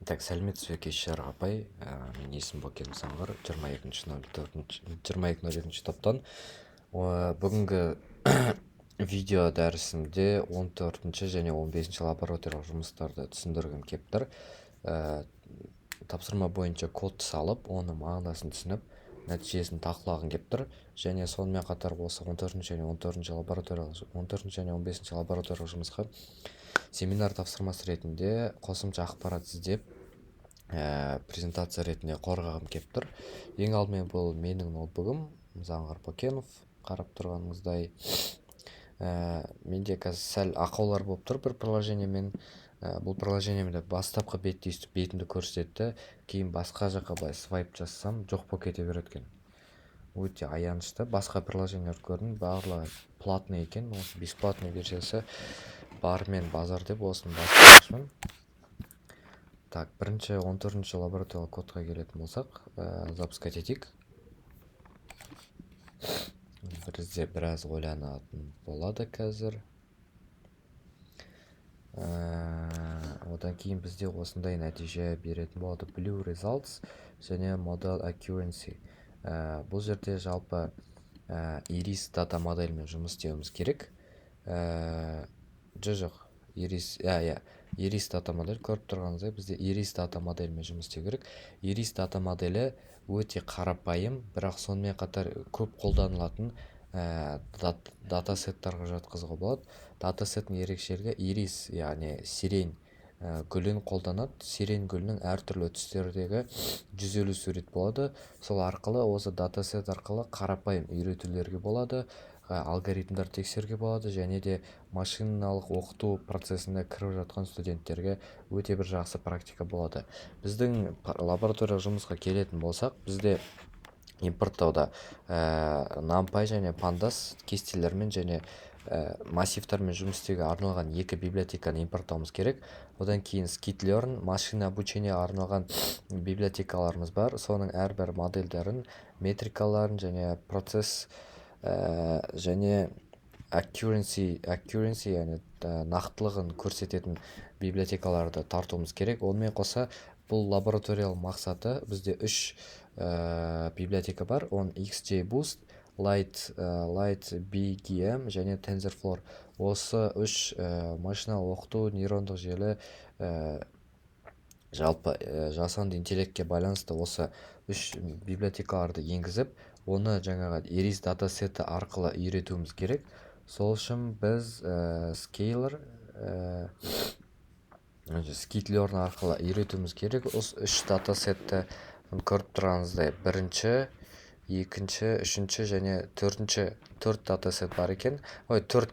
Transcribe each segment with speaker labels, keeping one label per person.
Speaker 1: Так, сәлеметсіз бе кешшар апай. Менің есімім Бокен Самғар, 22.02 топтан. Бүгінгі видео дәрісімде 14 және 15 лабораториялық жұмыстарды түсіндіргім кеп тұр. Тапсырма бойынша код салып, оны мағынасын түсініп, нәтижесін талқылағым кеп тұр. Және сонымен қатар осы 14 және 15 лабораториялық жұмысқа семинар тапсырмасы ретінде қосымша ақпарат іздеп презентация ретінде қорғағым кеп тұр. Ең алдымен бұл менің ноутбугым, Заңғар Бокенов, қарап тұрғаныңыздай. Менде қазір сәл ақаулар болып тұр бір приложениемен. Бұл приложениемде бастапқы бетімді көрсетті, кейін басқа жаққа былай свайп жасасам жоқ болып кете береді екен. Өте аянышты. Басқа приложениялар көрдім, барлығы платный екен. Осы бесплатный версиясы бармен базар деп осыны бастамақшымын. Так, бірінші 14 лабораториялық кодқа келетін болсақ, запускать етейік. Бізде біраз ойланатын болады қазір. Одан кейін бізде осындай нәтиже беретін болады: Blue Results және Model Accuracy. Бұл жерде жалпы Iris дата модельмен жұмыс істеуіміз керек. Жоқ, Iris дата модель көріп тұрғаныңыздай, бізде Iris дата модельмен жұмыс істеу керек. Iris дата моделі өте қарапайым, бірақ сонымен қатар көп қолданылатын датасеттарға жатқызуға болады. Датасеттің ерекшелігі Iris, яғни сирень гүлін қолданады. Сирень гүлінің әртүрлі түстердегі 150 сурет болады. Сол арқылы, осы датасет арқылы қарапайым үйретулерге болады, алгоритмдар тексерге болады, және де машиналық оқыту процесінде кіріп жатқан студенттерге өте бір жақсы практика болады. Біздің лабораториялық жұмысқа келетін болсақ, бізде импорттауда NumPy және Pandas кестелермен және массивтармен жұмыс істеуге арналған екі библиотеканы импорттауымыз керек. Одан кейін Skitlearn, машина обучение арналған библиотекаларымыз бар. Соның әрбір модельдерін, метрикаларын және процесс және accuracy, яғни нақтылығын көрсететін библиотекаларды тартуымыз керек. Онымен қоса, бұл лабораториялық мақсаты бізде 3 библиотека бар. Он XGBoost, LightBGM және TensorFlow. Осы 3 машиналық оқыту, нейрондық желі, жалпы жасанды интеллектке байланысты осы 3 библиотекаларды енгізіп, оны жаңағы Iris датасеті арқылы үйретуіміз керек. Сол үшін біз Skitlearn арқылы үйретуіміз керек. Осы 3 датасетті көріп тұрғаныңыздай, бірінші, екінші, үшінші және төртінші 4 датасет бар екен. 4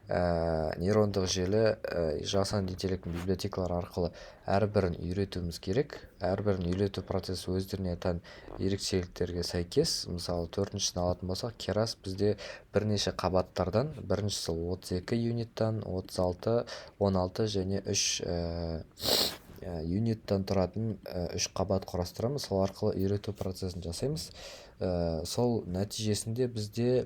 Speaker 1: нейрондық желі, жасанды интеллекттің библиотекалары арқылы әрбірін үйретуіміз керек. Әрбірін үйрету процесі өздеріне тән ерекшеліктерге сәйкес. Мысалы, 4-шін алатын болсақ, Keras бізде бірнеше қабаттардан, біріншісі 32 юниттан, 36, 16 және 3 юниттан тұратын 3 қабат құрастырамыз. Сол арқылы үйрету процесін жасаймыз. Сол нәтижесінде бізде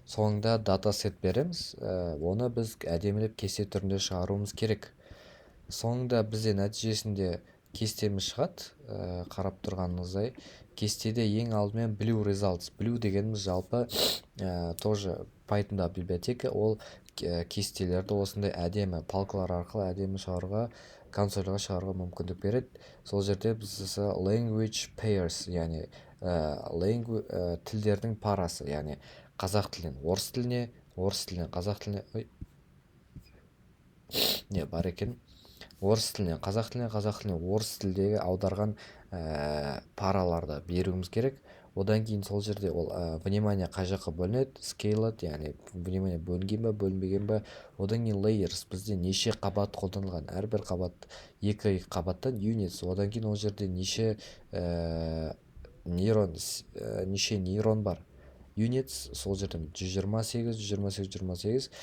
Speaker 1: соңында датасет береміз. Оны біз әдемілеп кесте түрінде шығаруымыз керек. Соңында бізде нәтижесінде кестеміз шығады. Қарап тұрғаныңыздай, кестеде ең алдымен Blue Results. Blue дегеніміз жалпы тоже Python'да библиотека. Ол кестелерді осындай әдемі палкалар арқылы әдемі шығаруға, консольға шығаруға мүмкіндік береді. Сол жерде біз language pairs, яғни тілдердің парасы, яғни қазақ тілінен орыс тіліне, орыс тілінен қазақ тіліне, бар екен, орыс тілінен қазақ тіліне, қазақ тілінен орыс тілдегі аударған параларды беруіміз керек. Одан кейін сол жерде ол внимание қай жаққа бөлінеді, scaled, яғни внимание бөлінген бе, бөлінбеген бе. Одан кейін layers, бізде неше қабат қолданылған, әрбір қабат 2 қабаттан units. Одан кейін ол жерде неше нейрон бар, units. Сол жерден 128.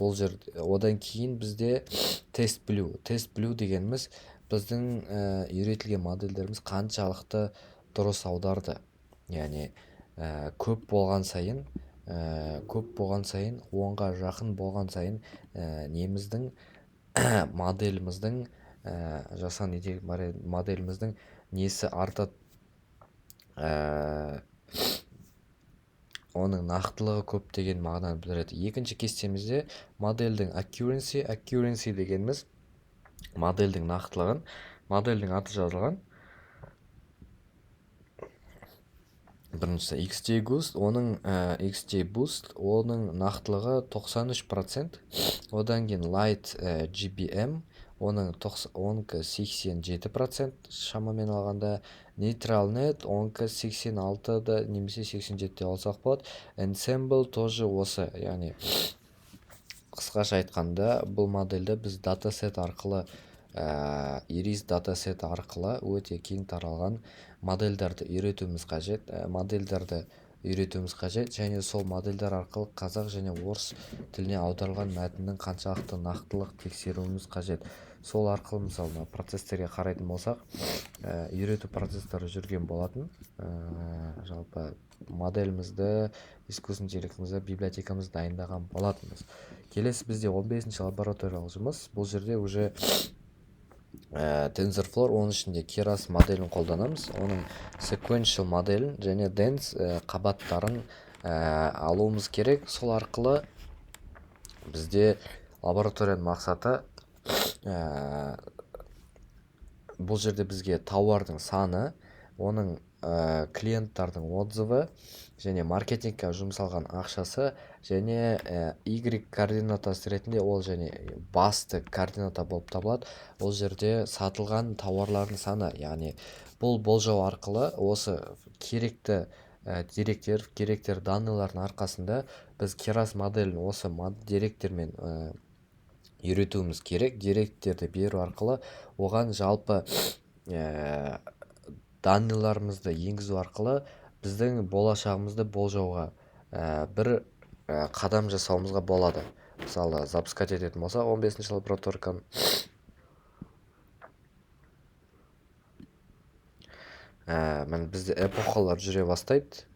Speaker 1: Бұл жерде. Одан кейін бізде Test Blue дегеніміз біздің үйретілген модельдеріміз қаншалықты дұрыс аударды. Яғни көп болған сайын, 10-ға жақын болған сайын неміздің моделіміздің жасан интеллект моделіміздің несі артады, оның нақтылығы көп деген мағынаны білдіреді. Екінші кестемізде модельдің accuracy дегеніміз модельдің нақтылығын, модельдің аты жазылған. Біріншісі XG Boost, оның нақтылығы 93%. Одан кейін Light GBM, оның 87% шамамен алғанда. Neural-Net, оныкі 86-да немесе 87-де алсақ болады. Ensemble тоже осы, яғни қысқаша айтқанда бұл модельді біз датасет арқылы, Iris датасет арқылы өте кең таралған модельдерді үйретуіміз қажет, және сол модельдер арқылы қазақ және орыс тіліне аударылған мәтіннің қаншалықты нақтылық тексеруіміз қажет. Сол арқылы мысалы процестерге қарайтын болсақ, үйрету процестері жүрген болатын. Жалпы моделімізді, искусственный интеллектімізді, библиотекамызды дайындаған болатынбыз. Келесі бізде 15-ші лабораториялық жұмыс. Бұл жерде уже TensorFlow, оның ішінде Keras моделін қолданамыз. Оның sequential моделін және dense қабаттарын алуымыз керек. Сол арқылы бізде лабораторияның мақсаты, бұл жерде бізге тауардың саны, оның клиенттардың отзывы және маркетингке жұмсалған ақшасы, және Y координатасы ретінде ол және басты координата болып табылады. Ол жерде сатылған тауарлардың саны, яғни бұл болжау арқылы осы керекті деректер данныйлардың арқасында біз Keras моделін осы деректермен үйретуіміз керек. Деректерді беру арқылы оған жалпы данныйларымызды енгізу арқылы біздің болашағымызды болжауға бір қадам жасауымызға болады. Мысалы, запускать ететін болса 15-ші лабораториканы, бізде эпохалар жүре бастайды.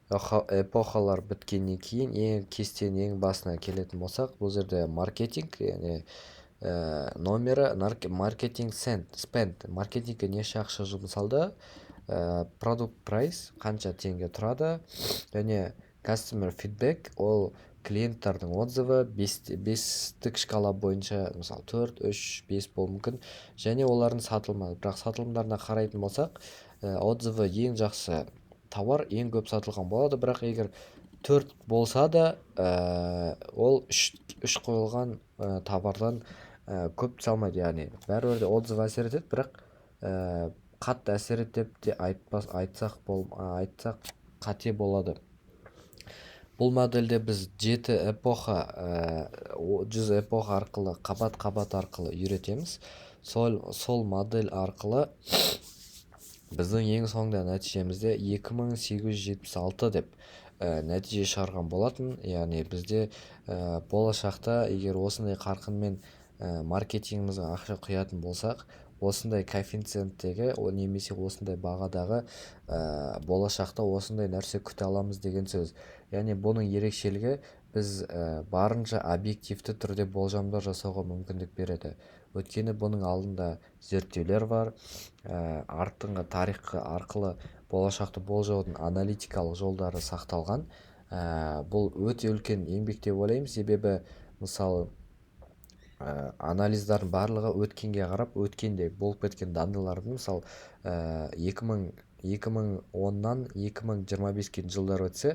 Speaker 1: Эпохалар біткеннен кейін кестенің ең басына келетін болсақ, бұл жерде маркетинг, яғни номері, маркетинг spend, маркетингке неше ақша жұмсалды, продукт прайс қанша теңге тұрады, және customer feedback, ол клиенттардың отзывы 5-тік шкала бойынша, мысалы 4, 3, 5 болуы мүмкін, және олардың сатылымы. Бірақ сатылымдарына қарайтын болсақ, отзывы ең жақсы тауар ең көп сатылған болады. Бірақ егер 4 болса да, ол 3 қойылған товардан көп салмайды. Яғни бәрібір де отзыв әсер етеді, бірақ қатты әсер етіп те айтсақ қате болады. Бұл модельде біз 7 эпоха, 100 эпоха арқылы, қабат арқылы үйретеміз. Сол модель арқылы біздің ең соңында нәтижемізде 2876 деп нәтиже шығарған болатын. Яғни бізде болашақта егер осындай қарқынмен маркетингімізге ақша құятын болсақ, осындай коэффициенттегі немесе осындай бағадағы болашақта осындай нәрсе күте аламыз деген сөз. Яғни бұның ерекшелігі біз барынша объективті түрде болжамдар жасауға мүмкіндік береді. Өйткені бұның алдында зерттеулер бар, артыңғы тарих арқылы болашақты болжаудың аналитикалық жолдары сақталған. Бұл өте үлкен еңбек деп ойлаймын, себебі мысалы анализдардың барлығы өткенге қарап, өткенде болып кеткен данныйлардың, мысалы 2010-нан 2025-ке жылдар өтсе,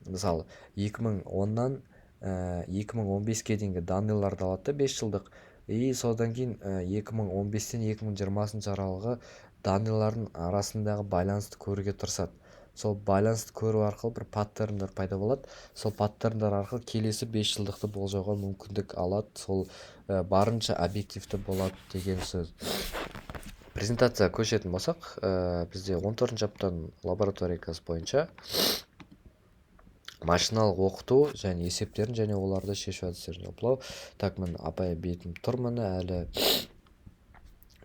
Speaker 1: мысалы 2010-нан 2015-ке дейінгі данныйларды алады, 5 жылдық, содан кейін 2015-тен 2020 аралығы данныйлардың арасындағы байланысты көруге тырысады. Сол байланысты көру арқылы бір паттерндар пайда болады. Сол паттерндар арқылы келесі 5 жылдықты болжауға мүмкіндік алады. Сол барынша объективті болады деген сөз. Презентация көшетін болсақ, бізде 14-ші аптаның лабораторикасы бойынша машиналық оқыту және есептерін және оларды шешу әдістерін жалпылау. Так, мен апай бетім тұрмын әлі.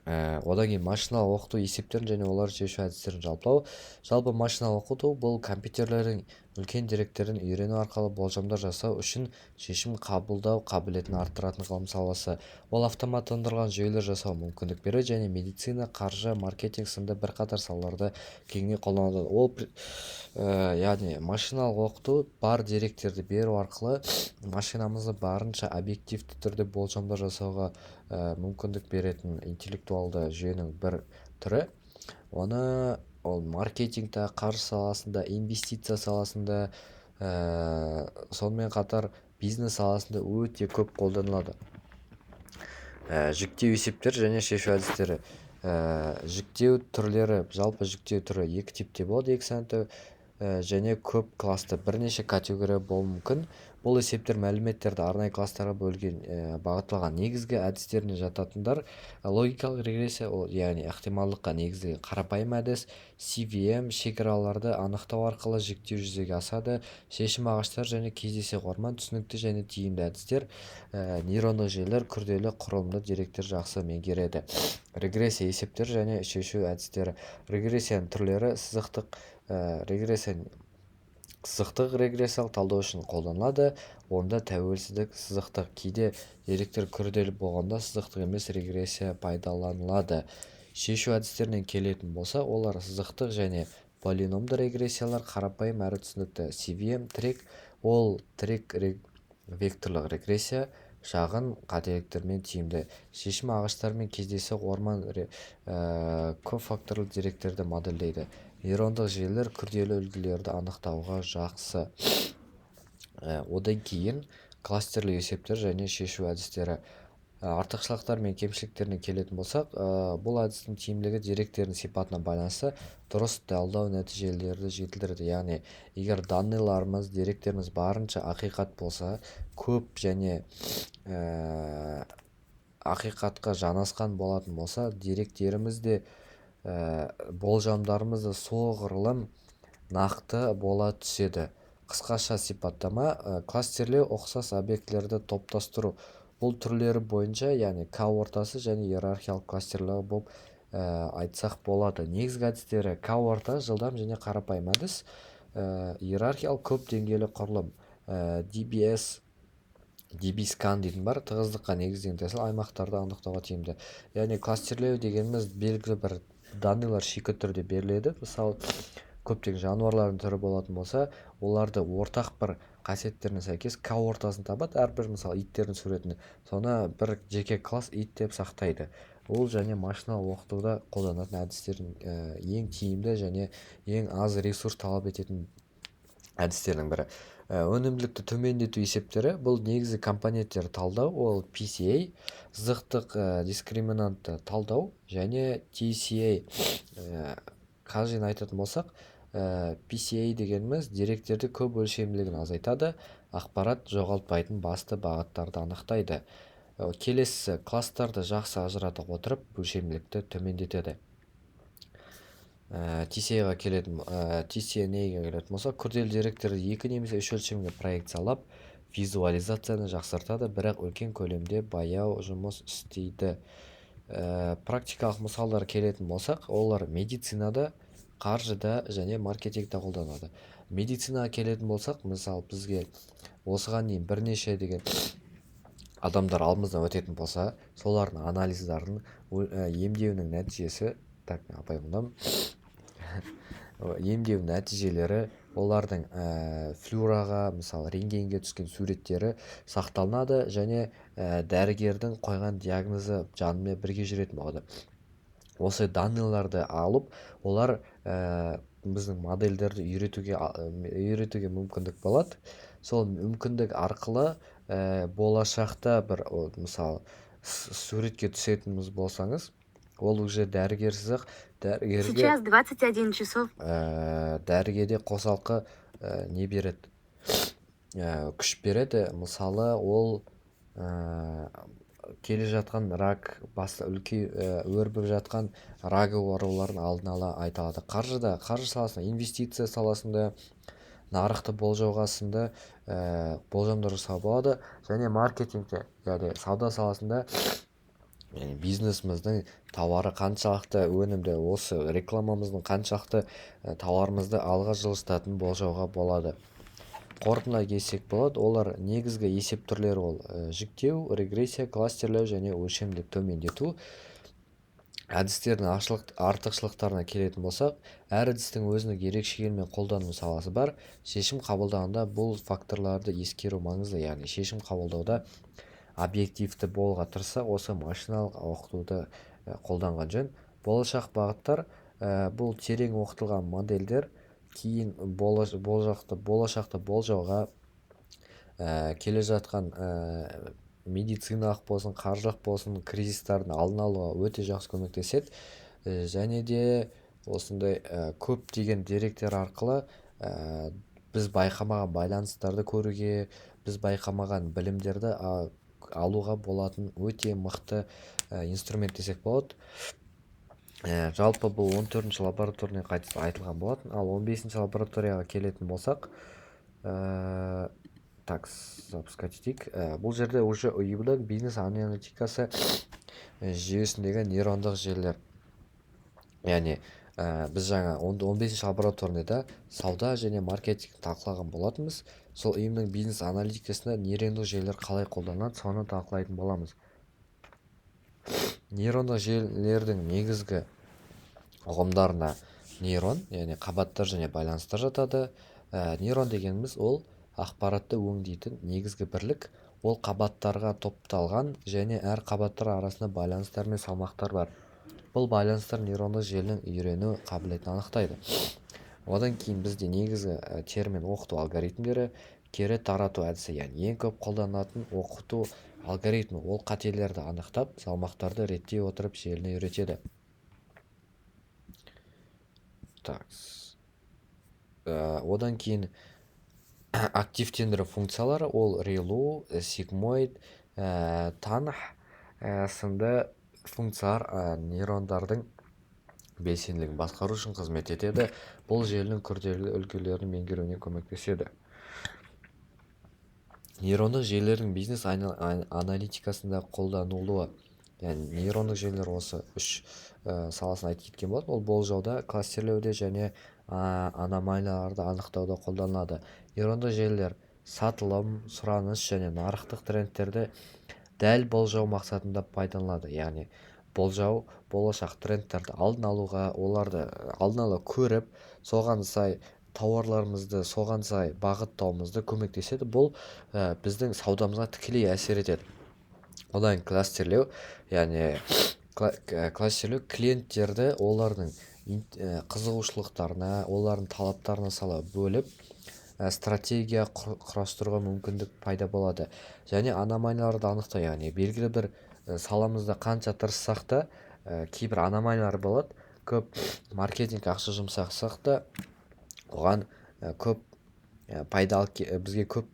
Speaker 1: Одан кейін машиналық оқыту есептерін және оларды шешу әдістерін жалпылау. Жалпы машиналық оқыту бұл компьютерлердің үлкен деректерден үйрену арқылы болжамдар жасау үшін шешім қабылдау қабілетін арттыратын ғылым саласы. Ол автоматтандырылған жүйелер жасау мүмкіндік береді және медицина, қаржы, маркетинг сынды бірқатар салаларда кеңінен қолданылады. Ол яғни машиналық оқыту бар деректерді беру арқылы машинамызды барынша объективті түрде болжамдар жасауға мүмкіндік беретін интеллектуалды жүйенің бір түрі. Ол маркетингта, қаржы саласында, инвестиция саласында, сонымен қатар бизнес саласында өте көп қолданылады. Жіктеу есептер және шешу әдістері. Жіктеу түрлері, жалпы жіктеу түрі екі типте болады, екі санды және көп класты бірнеше категория болуы мүмкін. Бұл есептер мәліметтерді арнайы класстарға бөлген бағытталған негізгі әдістеріне жататындар. Логикалық регрессия, яғни ықтималдыққа негізделген қарапайым әдіс. CVM шекараларды анықтау арқылы жіктеу жүзеге асады. Шешім ағаштар және кездейсоқ орман түсінікті және тиімді әдістер. Нейрондық желілер күрделі құрылымды деректер жақсы меңгереді. Регрессия есептер және шешу әдістері. Регрессияның түрлері сызықтық регрессиялық талдау үшін қолданылады. Онда тәуелсіздік сызықтық, кейде деректер күрделі болғанда сызықтық емес регрессия пайдаланылады. Шешу әдістерінен келетін болса, олар сызықтық және полиномды регрессиялар қарапайым әрі түсінікті. CVM тірек, ол тірек векторлық регрессия, шағын қателіктермен тиімді. Шешім ағаштарымен кездейсоқ орман көп факторлы деректерді модельдейді. Нейрондық желілер күрделі үлгілерді анықтауға жақсы. Одан кейін кластерлі есептер және шешу әдістері. Артықшылықтар мен кемшіліктеріне келетін болсақ, бұл әдістің тиімділігі деректердің сипатына байланысты дұрыс талдау нәтижелерді жетілдіреді. Яғни, егер данныйларымыз, деректеріміз барынша ақиқат болса, көп және ақиқатқа жанасқан болатын болса, деректеріміз де болжамдарымыз да соғұрлым нақты бола түседі. Қысқаша сипаттама: кластерлеу ұқсас объектілерді топтастыру. Бұл түрлері бойынша, яғни К ортасы және иерархиялық кластерлеу болып айтсақ болады. Негізгі әдістері: К орта жылдам және қарапайым әдіс, иерархиялық көп деңгейлі құрылым, DB-scan дейтін бар, тығыздыққа негізделген тәсіл, аймақтарды анықтауға тиімді. Яғни кластерлеу дегеніміз белгілі бір данныйлар шикі түрде беріледі. Мысалы, көптеген жануарлардың түрі болатын болса, оларды ортақ бір қасиеттеріне сәйкес К ортасын табады. Әрбір, мысалы, иттердің суретін, соны бір жеке класс ит деп сақтайды. Ол және машиналық оқытуда қолданатын әдістердің ең тиімді және ең аз ресурс талап ететін әдістердің бірі. Өнімділікті төмендету есептері. Бұл негізгі компоненттер талдау, ол PCA, сызықтық дискриминантты талдау және TCA. Қалжың айтатын болсақ, PCA дегеніміз деректерді көп өлшемділігін азайтады, ақпарат жоғалтпайтын басты бағыттарды анықтайды. Келесі класстарды жақсы ажырата отырып, өлшемділікті төмендетеді. TCA-ға келетін болса, күрделі деректерді 2 немесе 3 өлшемге проекциялап, визуализацияны жақсартады, бірақ үлкен көлемде баяу жұмыс істейді. Практикалық мысалдар келетін болсақ, олар медицинада, қаржыда және маркетингте қолданады. Медицинаға келетін болсақ, мысалы, бізге осыған дейін бірнеше деген адамдар алдымыздан өтетін болса, солардың анализдарын, емдеуінің нәтижесі, емдеу нәтижелері, олардың флюраға, мысалы, рентгенге түскен суреттері сақталынады және дәрігердің қойған диагнозы жанымен бірге жүретін болады. Осы данныйларды алып, олар біздің модельдерді үйретуге мүмкіндік болады. Сол мүмкіндік арқылы болашақта бір, мысалы, суретке түсетініміз болсаңыз, ол уже дәрігерсіз-ақ,
Speaker 2: Сейчас 21 часов.
Speaker 1: Дәрігерге қосалқы не береді? Күш береді. Мысалы, ол келе жатқан рак, өрбіп жатқан рак ауруларын алдын ала айта алады. Қаржы саласында, инвестиция саласында, нарықты болжауға сынды болжамдар жасауға болады. Және маркетингте, яғни сауда саласында бизнесіміздің тауары қаншалықты өнімді, осы рекламамыздың қаншалықты тауарымызды алға жылжытатынын болжауға болады. Қорытындылай келсек болады, олар негізгі есеп түрлері ол жіктеу, регрессия, кластерлеу және өлшемдік төмендету. Әдістердің артықшылықтарына келетін болсақ, әр әдістің өзінің ерекшелігі мен қолдану саласы бар. Шешім қабылдағанда бұл факторларды ескеру маңызды, яғни шешім қабылдауда объективті болуға тырыссақ, осы машиналық оқытуды қолданған жөн. Болашақ бағыттар бұл терең оқытылған модельдер кейін болашақты болжауға, келе жатқан медициналық болсын, қаржылық болсын, кризистардың алдын алуға өте жақсы көмектеседі. Және де осындай көптеген деректер арқылы біз байқамаған байланыстарды көруге, біз байқамаған білімдерді алуға болатын өте мықты инструмент десек болады. Жалпы бұл 14-ші лабораторный қайтыс айтылған болатын. Ал 15-ші лабораторияға келетін болсақ, так, запускать етейік. Бұл жерде уже ұйымның бизнес аналитикасы жүйесіндегі нейрондық желілер. Яғни біз жаңа 15-ші лабораторныйда сауда және маркетинг талқылаған болатынбыз. Сол ұйымның бизнес аналитикасында нейрондық желілер қалай қолданылады, соны талқылайтын боламыз. Нейрондық желілердің негізгі ұғымдарына нейрон, яғни қабаттар және байланыстар жатады. Нейрон дегеніміз ол ақпаратты өңдейтін негізгі бірлік. Ол қабаттарға топталған және әр қабаттар арасында байланыстар мен салмақтар бар. Бұл байланыстар нейрондық желінің үйрену қабілетін анықтайды. Одан кейін бізде негізгі термин оқыту алгоритмдері, кері тарату әдісі, яғни ең көп қолданылатын оқыту алгоритмі. Ол қателерді анықтап, салмақтарды реттей отырып желіні үйретеді. Одан кейін активтендіру функциялары, ол релу, сигмоид, танх сынды функциялар нейрондардың белсенділігін басқару үшін қызмет етеді. Бұл желінің күрделі үлгілерін меңгеруіне көмектеседі. Нейрондық желілердің бизнес аналитикасында қолданылуы, яғни нейрондық желілер осы үш саласын айтып кеткен болады. Ол болжауда, кластерлеуде және аномалияларды анықтауда қолданылады. Нейрондық желілер сатылым, сұраныс және нарықтық трендтерді дәл болжау мақсатында пайдаланылады. Яғни болжау болашақ трендтерді алдын алуға, оларды алдын ала көріп, соған сай тауарларымызды соған сай бағыттауымызды көмектеседі. Бұл біздің саудамызға тікелей әсер етеді. Одан кластерлеу, яғни кластерлеу клиенттерді олардың қызығушылықтарына, олардың талаптарына сала бөліп, стратегия құрастыруға мүмкіндік пайда болады. Және аномалияларды анықтау, яғни белгілі бір саламызда қанша тырыссақ та, кейбір аномалиялар болады. Көп маркетинг ақша жұмсасақ та, оған көп бізге көп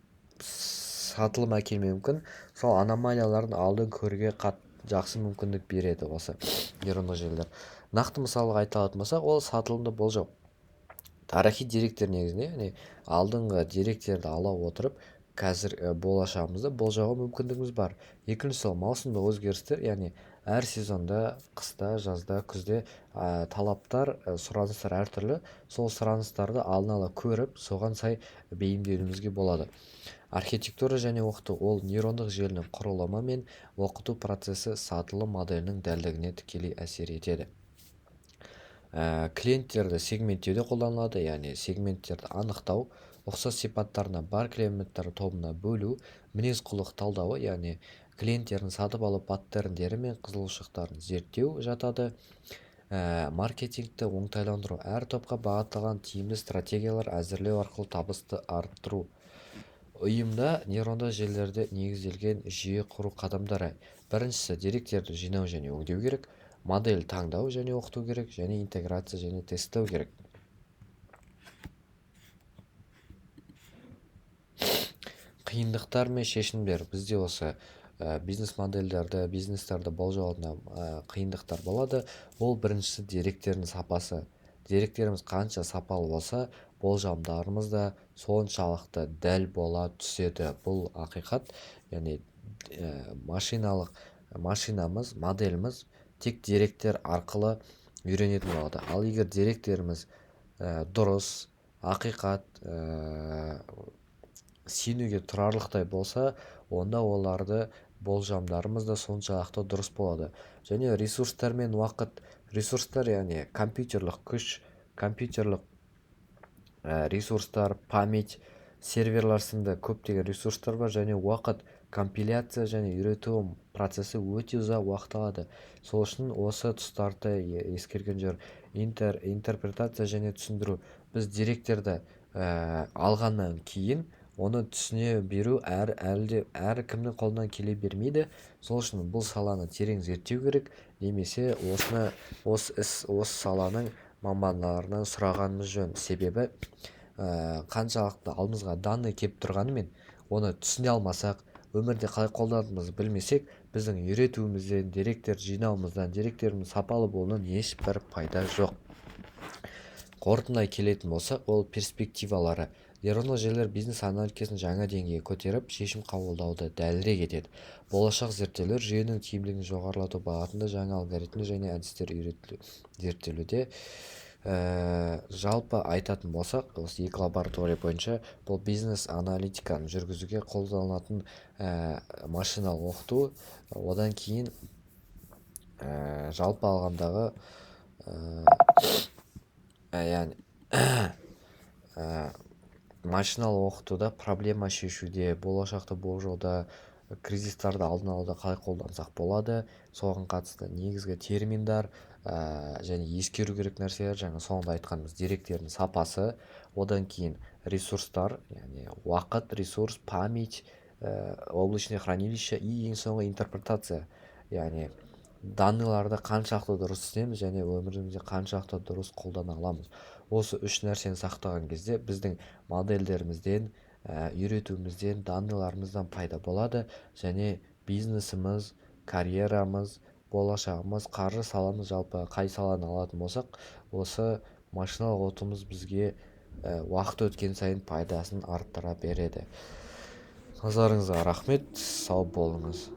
Speaker 1: сатылым әкелмеуі мүмкін. Сол аномалиялардың алдын көруге жақсы мүмкіндік береді осы нейрондық желілер. Нақты мысалға айта алатын болсақ, ол сатылымды болжау. Тарихи деректер негізінде, яғни алдыңғы деректерді ала отырып, қазір болашағымызды болжауға мүмкіндігіміз бар. Екіншісі ол маусымдық өзгерістер, яғни әр сезонда, қыста, жазда, күзде талаптар, сұраныстар әртүрлі. Сол сұраныстарды алдын ала көріп, соған сай бейімделуімізге болады. Архитектура және оқыту, ол нейрондық желінің құрылымы мен оқыту процесі сатылым моделінің дәлдігіне тікелей әсер етеді. Клиенттерді сегменттеуде қолданылады, яғни сегменттерді анықтау, ұқсас сипаттарына бар клиенттер тобына бөлу, мінез-құлық талдауы, яғни клиенттердің сатып алу паттерндері мен қызығушылықтарын зерттеу жатады. Маркетингті оңтайландыру, әр топқа бағытталған тиімді стратегиялар әзірлеу арқылы табысты арттыру. Ұйымда нейрондық желілерде негізделген жүйе құру қадамдары. Біріншісі, деректерді жинау және өңдеу керек, модель таңдау және оқыту керек, және интеграция және тесттеу керек. Қиындықтар мен шешімдер. Бізде осы бизнес модельдерді, бизнестерді болжауда қиындықтар болады. Ол біріншісі деректердің сапасы. Деректеріміз қанша сапалы болса, болжамдарымыз да соншалықты дәл бола түседі. Бұл ақиқат, яғни машиналық машинамыз, моделіміз тек деректер арқылы үйренетін болады. Ал егер деректеріміз дұрыс, ақиқат, сенуге тұрарлықтай болса, онда оларды болжамдарымыз да соншалықты дұрыс болады. Және ресурстар мен уақыт, ресурстар яғни компьютерлік күш, компьютерлік ресурстар, память, серверлар сынды көптеген ресурстар бар, және уақыт, компиляция және үйрету процесі өте ұзақ уақыт алады. Сол үшін осы тұстарды ескерген жөн. Интерпретация және түсіндіру. Біз деректерді алғаннан кейін оны түсіне беру әр кімнің қолынан келе бермейді. Сол үшін бұл саланы терең зерттеу керек, немесе осы саланың мамандарынан сұрағанымыз жөн. Себебі қаншалықты алдымызға данный келіп тұрғанымен оны түсіне алмасақ, өмірде қалай қолданатынымызды білмесек, біздің үйретуімізден, деректер жинауымыздан, деректеріміз сапалы болуынан ешбір пайда жоқ. Қорытындылай келетін болсақ, ол перспективалары. Нейрондық желілер бизнес аналитикасын жаңа деңгейге көтеріп, шешім қабылдауды дәлірек етеді. Болашақ зерттеулер жүйенің тиімділігін жоғарылату бағытында жаңа алгоритмдер және әдістер зерттелуде. Жалпы айтатын болсақ, осы 2 лаборатория бойынша бұл бизнес аналитиканы жүргізуге қолданылатын машиналық оқыту. Одан кейін жалпы алғандағы яғни машиналық оқытуда проблема шешуде, болашақты болжауда, кризистарды алдын алуда қалай қолдансақ болады, соған қатысты негізгі терминдар және ескеру керек нәрселер, жаңа соңында айтқанымыз деректердің сапасы, одан кейін ресурстар, яғни уақыт, ресурс, память, облачное хранилище и ең соңғы интерпретация, яғни данныйларды қаншақты дұрыс істейміз және өмірімізде қаншақты дұрыс қолдана аламыз. Осы 3 нәрсені сақтаған кезде біздің модельдерімізден, үйретуімізден, данныйларымыздан пайда болады, және бизнесіміз, карьерамыз, болашағымыз, қаржы саламыз, жалпы қай саланы алатын болсақ, осы машиналық оқытуымыз бізге уақыт өткен сайын пайдасын арттыра береді. Назарыңызға рахмет, сау болыңыз.